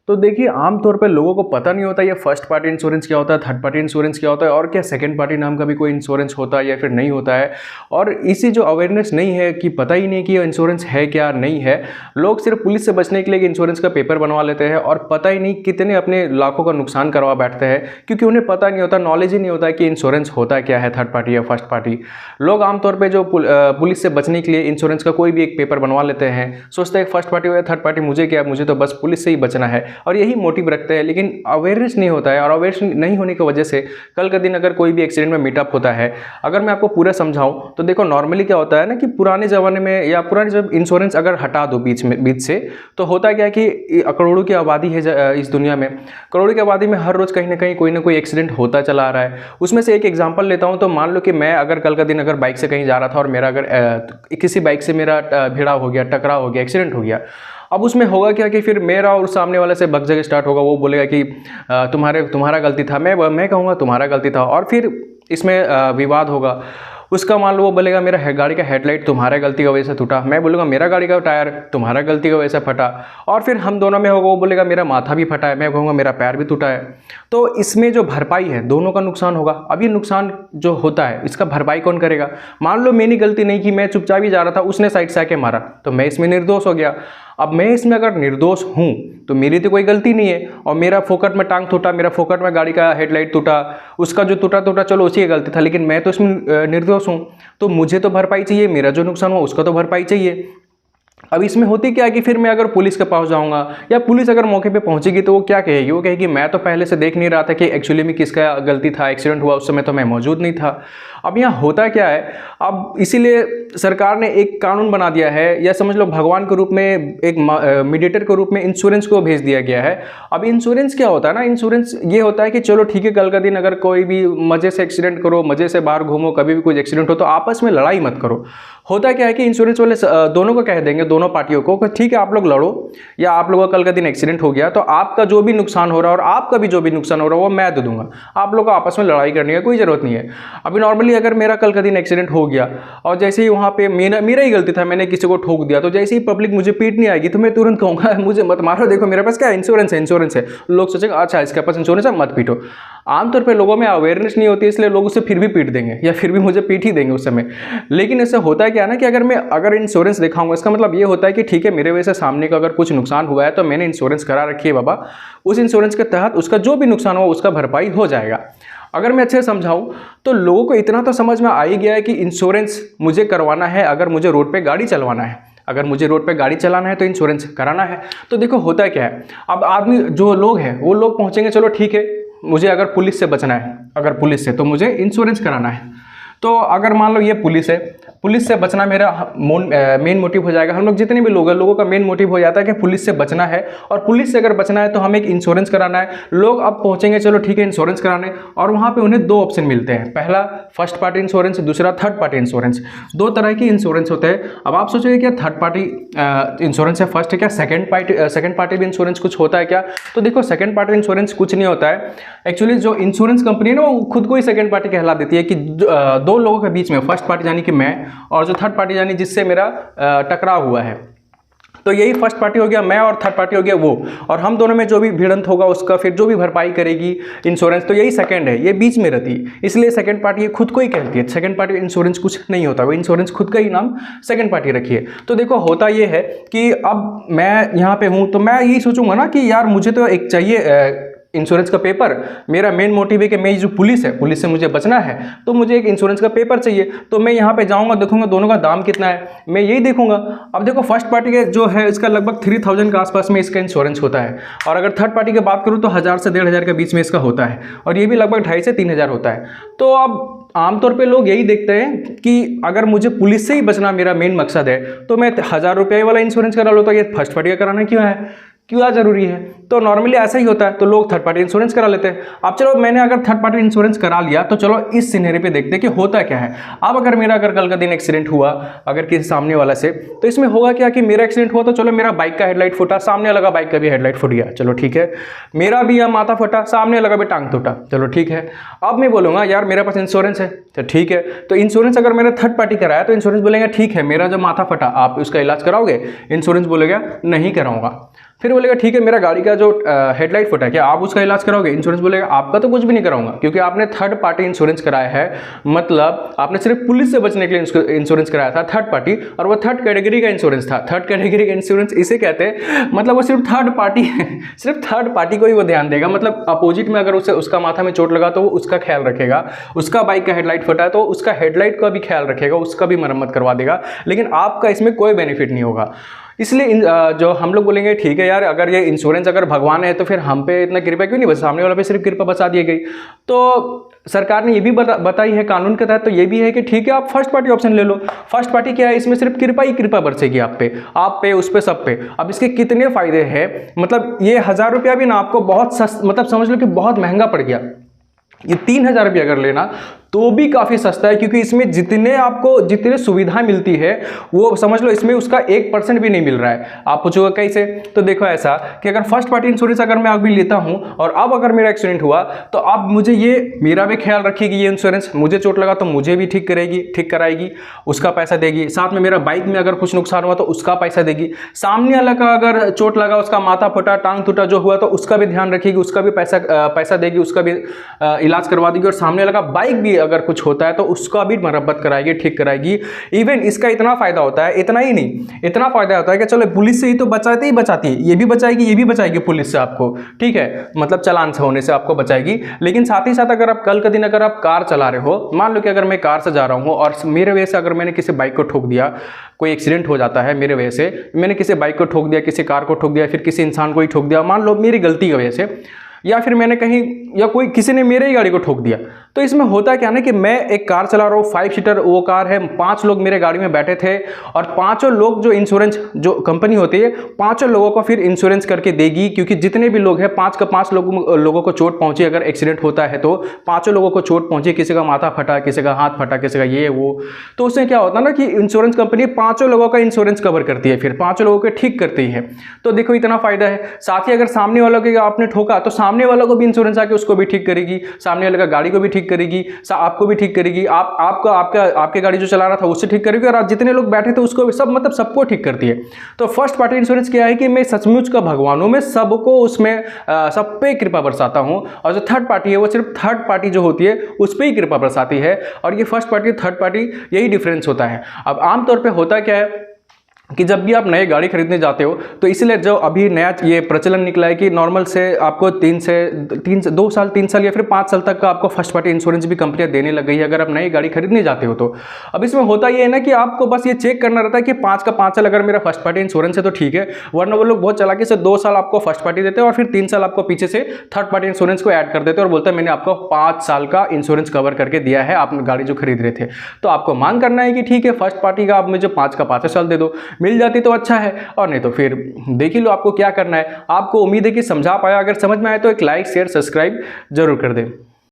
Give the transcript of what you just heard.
तो देखिए आमतौर पे लोगों को पता नहीं होता ये फर्स्ट पार्टी इंश्योरेंस क्या होता है, थर्ड पार्टी इंश्योरेंस क्या होता है और क्या सेकंड पार्टी नाम का भी कोई इंश्योरेंस होता है या फिर नहीं होता है। और इसी जो अवेयरनेस नहीं है कि पता ही नहीं कि ये इंश्योरेंस है क्या नहीं है, लोग सिर्फ पुलिस से बचने के लिए इंश्योरेंस का पेपर बनवा लेते हैं और पता ही नहीं कितने अपने लाखों का नुकसान करवा बैठते हैं, क्योंकि उन्हें पता नहीं होता, नॉलेज ही नहीं होता कि इंश्योरेंस होता क्या है, थर्ड पार्टी या फर्स्ट पार्टी। लोग आमतौर पर जो पुलिस से बचने के लिए इंश्योरेंस का कोई भी एक पेपर बनवा लेते हैं, सोचते हैं फर्स्ट पार्टी हो या थर्ड पार्टी मुझे क्या, मुझे तो बस पुलिस से ही बचना है, और यही मोटिव रखते हैं। लेकिन अवेयरनेस नहीं होता है और अवेयरनेस नहीं होने की वजह से कल का दिन अगर कोई भी एक्सीडेंट में मीटअप होता है, अगर मैं आपको पूरा समझाऊं तो देखो नॉर्मली क्या होता है ना कि पुराने ज़माने में या पुराने जब इंश्योरेंस अगर हटा दो बीच से, तो होता क्या है कि करोड़ों की आबादी है इस दुनिया में, करोड़ों की आबादी में हर रोज़ कहीं ना कोई एक्सीडेंट होता चला आ रहा है। उसमें से एक एग्जाम्पल लेता हूँ, तो मान लो कि मैं अगर कल का दिन अगर बाइक से कहीं जा रहा था और मेरा अगर किसी बाइक से मेरा भिड़ा हो गया, टकराव हो गया, एक्सीडेंट हो गया, अब उसमें होगा क्या कि फिर मेरा और सामने वाले से बकझक स्टार्ट होगा। वो बोलेगा कि तुम्हारा गलती था, मैं कहूँगा तुम्हारा गलती था, और फिर इसमें विवाद होगा। उसका मान लो वो बोलेगा मेरा गाड़ी का हेडलाइट तुम्हारा गलती की वजह से टूटा, मैं बोलूँगा मेरा गाड़ी का टायर तुम्हारा गलती की वजह से फटा, और फिर हम दोनों में होगा, वो बोलेगा मेरा माथा भी फटा है, मैं कहूँगा मेरा पैर भी टूटा है। तो इसमें जो भरपाई है दोनों का नुकसान होगा। अब ये नुकसान जो होता है इसका भरपाई कौन करेगा? मान लो मैंने गलती नहीं की, मैं चुपचाप ही जा रहा था, उसने साइड से आके मारा, तो मैं इसमें निर्दोष हो गया। अब मैं इसमें अगर निर्दोष हूँ तो मेरी तो कोई गलती नहीं है, और मेरा फोकट में टांग टूटा, मेरा फोकट में गाड़ी का हेडलाइट टूटा, उसका जो टूटा चलो उसी की गलती था, लेकिन मैं तो इसमें निर्दोष हूँ, तो मुझे तो भरपाई चाहिए, मेरा जो नुकसान हुआ उसका तो भरपाई चाहिए। अब इसमें होती क्या है कि फिर मैं अगर पुलिस के पास जाऊंगा या पुलिस अगर मौके पे पहुंचेगी तो वो क्या कहेगी? वो कहेगी मैं तो पहले से देख नहीं रहा था कि एक्चुअली में किसका गलती था, एक्सीडेंट हुआ उस समय तो मैं मौजूद नहीं था। अब यहाँ होता क्या है, अब इसीलिए सरकार ने एक कानून बना दिया है, या समझ लो भगवान के रूप में एक मीडिएटर के रूप में इंश्योरेंस को भेज दिया गया है। अब इंश्योरेंस क्या होता है ना, इंश्योरेंस ये होता है कि चलो ठीक है, कल का दिन अगर कोई भी मजे से एक्सीडेंट करो, मजे से बाहर घूमो, कभी भी कोई एक्सीडेंट हो तो आपस में लड़ाई मत करो। होता क्या है कि इंश्योरेंस वाले दोनों को कह देंगे, दोनों पार्टियों को, ठीक है आप लोग लड़ो, या आप लोगों का कल का दिन एक्सीडेंट हो गया तो आपका जो भी नुकसान हो रहा है और आपका भी जो भी नुकसान हो रहा है वो मैं दे दूंगा, आप लोगों को आपस में लड़ाई करने की कोई जरूरत नहीं है। अभी नॉर्मली अगर मेरा कल का दिन एक्सीडेंट हो गया और जैसे ही वहाँ पे मेरा ही गलती था, मैंने किसी को ठोक दिया, तो जैसे ही पब्लिक मुझे पीटने आएगी तो मैं तुरंत कहूँगा मुझे मत मारो, देखो मेरे पास क्या इंश्योरेंस है। लोग सोचेंगे अच्छा इसके पास इंश्योरेंस है, मत पीटो। आमतौर पर लोगों में अवेयरनेस नहीं होती, इसलिए लोग उसे फिर भी पीट देंगे या फिर भी मुझे पीट ही देंगे उस समय। लेकिन इससे होता क्या है ना कि अगर इंश्योरेंस दिखाऊंगा, इसका मतलब ये होता है कि ठीक है मेरे वजह से सामने का अगर कुछ नुकसान हुआ है तो मैंने इंश्योरेंस करा रखी है बाबा, उस इंश्योरेंस के तहत उसका जो भी नुकसान हुआ उसका भरपाई हो जाएगा। अगर मैं अच्छे से समझाऊं तो लोगों को इतना तो समझ में आ ही गया है कि इंश्योरेंस मुझे करवाना है अगर मुझे रोड पे गाड़ी चलवाना है, अगर मुझे रोड पे गाड़ी चलाना है तो इंश्योरेंस कराना है। तो देखो होता क्या है, अब आदमी जो लोग हैं वो लोग पहुंचेंगे, चलो ठीक है मुझे अगर पुलिस से बचना है, अगर पुलिस से तो मुझे इंश्योरेंस कराना है। तो अगर मान लो ये पुलिस है, पुलिस से बचना मेरा मेन मोटिव हो जाएगा। हम लोग जितने भी लोग हैं लोगों का मेन मोटिव हो जाता है कि पुलिस से बचना है, और पुलिस से अगर बचना है तो हमें एक इंश्योरेंस कराना है। लोग अब पहुंचेंगे चलो ठीक है इंश्योरेंस कराने, और वहां पे उन्हें दो ऑप्शन मिलते हैं, पहला फर्स्ट पार्टी इंश्योरेंस, दूसरा थर्ड पार्टी इंश्योरेंस। दो तरह की इंश्योरेंस होते हैं। अब आप सोचोगे क्या थर्ड पार्टी इंश्योरेंस है, फर्स्ट है क्या सेकंड पार्टी भी इंश्योरेंस कुछ होता है क्या? तो देखो सेकंड पार्टी इंश्योरेंस कुछ नहीं होता है। एक्चुअली जो इंश्योरेंस कंपनी है ना वो खुद को ही सेकंड पार्टी कहला देती है कि दो लोगों के बीच में, फर्स्ट पार्टी यानी कि मैं, और जो थर्ड पार्टी यानी जिससे मेरा टकराव हुआ है, तो यही फर्स्ट पार्टी हो गया मैं, और थर्ड पार्टी हो गया वो, और हम दोनों में जो भी भिड़ंत होगा उसका फिर जो भी भरपाई करेगी इंश्योरेंस, तो यही सेकंड है, ये बीच में रहती है, इसलिए सेकंड पार्टी ये खुद को ही कहती है। सेकंड पार्टी इंश्योरेंस कुछ नहीं होता, वो इंश्योरेंस खुद का ही नाम सेकंड पार्टी रखिए। तो देखो होता ये है कि अब मैं यहाँ पे हूँ तो मैं यही सोचूंगा ना कि यार मुझे तो एक चाहिए इंश्योरेंस का पेपर, मेरा मेन मोटिव है कि मैं जो पुलिस है, पुलिस से मुझे बचना है, तो मुझे एक इंश्योरेंस का पेपर चाहिए। तो मैं यहाँ पे जाऊँगा, देखूंगा दोनों का दाम कितना है, मैं यही देखूंगा। अब देखो फर्स्ट पार्टी के जो है इसका लगभग 3000 के आसपास में इसका इंश्योरेंस होता है, और अगर थर्ड पार्टी की बात करूँ तो 1000 से 1500 के बीच में इसका होता है, और ये भी लगभग 2500 से 3000 होता है। तो अब आमतौर पे लोग यही देखते हैं कि अगर मुझे पुलिस से ही बचना मेरा मेन मकसद है तो मैं 1000 रुपये वाला इंश्योरेंस करा लो, तो ये फर्स्ट पार्टी का कराना क्यों है, क्यों जरूरी है? तो नॉर्मली ऐसा ही होता है, तो लोग थर्ड पार्टी इंश्योरेंस करा लेते हैं। अब चलो मैंने अगर थर्ड पार्टी इंश्योरेंस करा लिया तो चलो इस सिनेरियो पे देखते हैं कि होता क्या है। अब अगर मेरा कल का दिन एक्सीडेंट हुआ अगर किसी सामने वाला से, तो इसमें होगा क्या कि मेरा एक्सीडेंट हुआ तो चलो मेरा बाइक का हेडलाइट फूटा, सामने वाला बाइक का भी हेडलाइट फूट गया, चलो ठीक है। मेरा भी यहाँ माथा फटा, सामने वाला भी टांग टूटा, चलो ठीक है। अब मैं बोलूँगा यार मेरे पास इंश्योरेंस है, तो ठीक है। तो इंश्योरेंस अगर मैंने थर्ड पार्टी कराया तो इंश्योरेंस बोलेगा ठीक है मेरा जो माथा फटा आप उसका इलाज कराओगे, इंश्योरेंस बोलेगा नहीं कराऊंगा। फिर बोलेगा ठीक है मेरा गाड़ी का जो हेडलाइट फटा है, क्या आप उसका इलाज कराओगे? इंश्योरेंस बोलेगा आपका तो कुछ भी नहीं कराऊंगा, क्योंकि आपने थर्ड पार्टी इंश्योरेंस कराया है, मतलब आपने सिर्फ पुलिस से बचने के लिए इंश्योरेंस कराया था थर्ड पार्टी, और वो थर्ड कैटेगरी का इंश्योरेंस था। थर्ड कैटेगरी का इंश्योरेंस इसे कहते हैं, मतलब वो सिर्फ थर्ड पार्टी है, सिर्फ थर्ड पार्टी को ही वो ध्यान देगा, मतलब अपोजिट में अगर उसे उसका माथा में चोट लगा तो वो उसका ख्याल रखेगा, उसका बाइक का हेडलाइट फटा है तो उसका हेडलाइट का भी ख्याल रखेगा, उसका भी मरम्मत करवा देगा, लेकिन आपका इसमें कोई बेनिफिट नहीं होगा। इसलिए जो हम लोग बोलेंगे ठीक है यार, अगर ये इंश्योरेंस अगर भगवान है तो फिर हम पे इतना कृपा क्यों नहीं, बस सामने वाला पे सिर्फ कृपा बचा दी गई। तो सरकार ने ये भी बताई है कानून के तहत, तो ये भी है कि ठीक है आप फर्स्ट पार्टी ऑप्शन ले लो। फर्स्ट पार्टी क्या है, इसमें सिर्फ कृपा ही कृपा बरसेगी आप पे उस पे सब पे। अब इसके कितने फायदे हैं, मतलब ये 1000 रुपया भी ना आपको बहुत मतलब समझ लो कि बहुत महंगा पड़ गया। ये 3000 रुपया अगर लेना तो भी काफ़ी सस्ता है, क्योंकि इसमें जितने सुविधाएं मिलती है वो समझ लो इसमें उसका 1% भी नहीं मिल रहा है। आप पूछोगे कैसे, तो देखो ऐसा कि अगर फर्स्ट पार्टी इंश्योरेंस अगर मैं अभी लेता हूं और अब अगर मेरा एक्सीडेंट हुआ तो अब मुझे ये मेरा भी ख्याल रखेगी ये इंश्योरेंस, मुझे चोट लगा तो मुझे भी ठीक कराएगी, उसका पैसा देगी। साथ में मेरा बाइक में अगर कुछ नुकसान हुआ तो उसका पैसा देगी। सामने वाला का अगर चोट लगा, उसका माथा फटा, टांग टूटा जो हुआ तो उसका भी ध्यान रखेगी, उसका भी पैसा देगी, उसका भी इलाज करवा देगी। और सामने वाला का बाइक भी अगर कुछ होता है तो उसका भी मरम्मत कराएगी, ठीक कराएगी। इवन इसका इतना फायदा होता है, इतना ही नहीं, इतना फायदा होता है कि चलो पुलिस से ही तो बचाती है, ये भी बचाएगी पुलिस से आपको, ठीक है, मतलब चालान से होने से आपको बचाएगी। लेकिन साथ ही साथ अगर आप कल के दिन अगर आप कार चला रहे हो, मान लो कि अगर मैं कार से जा रहा हूं और मेरे वजह से अगर मैंने किसी बाइक को ठोक दिया, कोई एक्सीडेंट हो जाता है मेरे वजह से, मैंने किसी बाइक को ठोक दिया, किसी कार को ठोक दिया, फिर किसी इंसान को ही ठोक दिया, मान लो मेरी गलती की वजह से, या फिर मैंने कहीं या किसी ने मेरे ही गाड़ी को ठोक दिया, तो इसमें होता क्या ना कि मैं एक कार चला रहा हूँ, 5 सीटर वो कार है, 5 लोग मेरे गाड़ी में बैठे थे, और 5 लोग जो इंश्योरेंस जो कंपनी होती है 5 लोगों को फिर इंश्योरेंस करके देगी, क्योंकि जितने भी लोग हैं 5 लोगों को चोट पहुंची, अगर एक्सीडेंट होता है तो 5 लोगों को चोट पहुंची, किसी का माथा फटा, किसी का हाथ फटा, किसी का ये वो, तो उससे क्या होता है ना कि इंश्योरेंस कंपनी 5 लोगों का इंश्योरेंस कवर करती है, फिर 5 लोगों को ठीक करती है। तो देखो इतना फायदा है। साथ ही अगर सामने वालों के आपने ठोका तो सामने वालों को भी इंश्योरेंस आके उसको भी ठीक करेगी, सामने वाले का गाड़ी को भी ठीक करेगी, आपको भी ठीक करेगी, आपके गाड़ी जो चला रहा था उससे ठीक करेगी, और आप जितने लोग बैठे थे उसको सब, मतलब सबको ठीक करती है। तो फर्स्ट पार्टी इंश्योरेंस क्या है कि मैं सचमुच का भगवान हूं, मैं सबको उसमें सब पे कृपा बरसाता हूं, और जो थर्ड पार्टी है वो सिर्फ थर्ड पार्टी जो होती है उस पर ही कृपा बरसाती है। और ये फर्स्ट पार्टी थर्ड पार्टी यही डिफरेंस होता है। अब आमतौर पर होता क्या है कि जब भी आप नए गाड़ी खरीदने जाते हो तो इसलिए जो अभी नया ये प्रचलन निकला है कि नॉर्मल से आपको 2 साल 3 साल या फिर 5 साल तक का आपको फर्स्ट पार्टी इंश्योरेंस भी कंपनियां देने लग गई है अगर आप नई गाड़ी खरीदने जाते हो तो। अब इसमें होता ये है ना कि आपको बस ये चेक करना रहता है कि 5 का 5 साल अगर मेरा फर्स्ट पार्टी इंश्योरेंस है तो ठीक है, वरना वो लोग बहुत चालाकी से 2 साल आपको फर्स्ट पार्टी देते हैं और फिर 3 साल आपको पीछे से थर्ड पार्टी इंश्योरेंस को ऐड कर देते हैं और बोलते हैं मैंने आपको 5 साल का इंश्योरेंस कवर करके दिया है, आप गाड़ी जो खरीद रहे थे। तो आपको मांग करना है कि ठीक है फर्स्ट पार्टी का आप मुझे 5 का 5 साल दे दो, मिल जाती तो अच्छा है, और नहीं तो फिर देख ही लो आपको क्या करना है। आपको उम्मीद है कि समझा पाया, अगर समझ में आए तो एक लाइक शेयर सब्सक्राइब जरूर कर दें।